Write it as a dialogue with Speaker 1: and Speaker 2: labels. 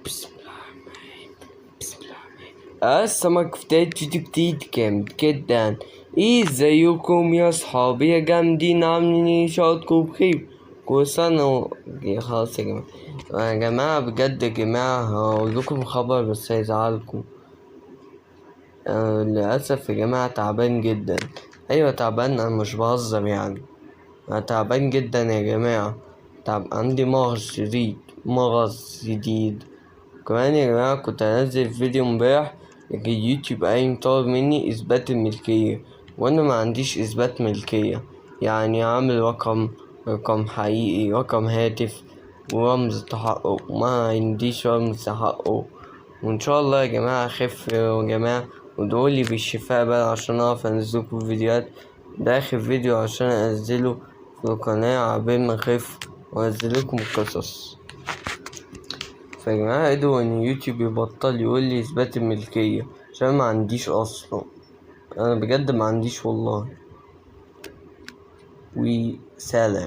Speaker 1: بسم الله الرحمن الرحيم. بسم الله الرحمن الرحيم. السمك في بداية فيديو جديد جامد جدا. ازيكم يا صحابي يا جامدين، عاملين ايه؟ شوطكم بخير كل سنة خلاص يا جماعة بجد يا جماعة هقول لكم خبر بس هيزعلكم. للأسف يا جماعة تعبان جدا. أيوة تعبان، أنا مش بهزر يعني، أنا تعبان جدا يا جماعة. عندي مرض شديد. كمان يا جماعة كنت هنزل فيديو امبارح لكن اليوتيوب قايم طالب مني إثبات الملكية، وأنا ما عنديش إثبات ملكية. يعني عامل رقم حقيقي، رقم هاتف ورمز تحقق، ما عنديش رمز تحقق. وإن شاء الله يا جماعة أخف يا جماعة، وادعولي بالشفاء بقى عشان أعرف أنزلكم فيديوهات. ده آخر فيديو عشان أنزله في القناة عبين ما أخف وأنزلكم القصص. فيا جماعة ادعوا ان يوتيوب يبطل يقولي اثبات الملكية عشان ما عنديش اصلا، انا بجد ما عنديش والله. وسلام.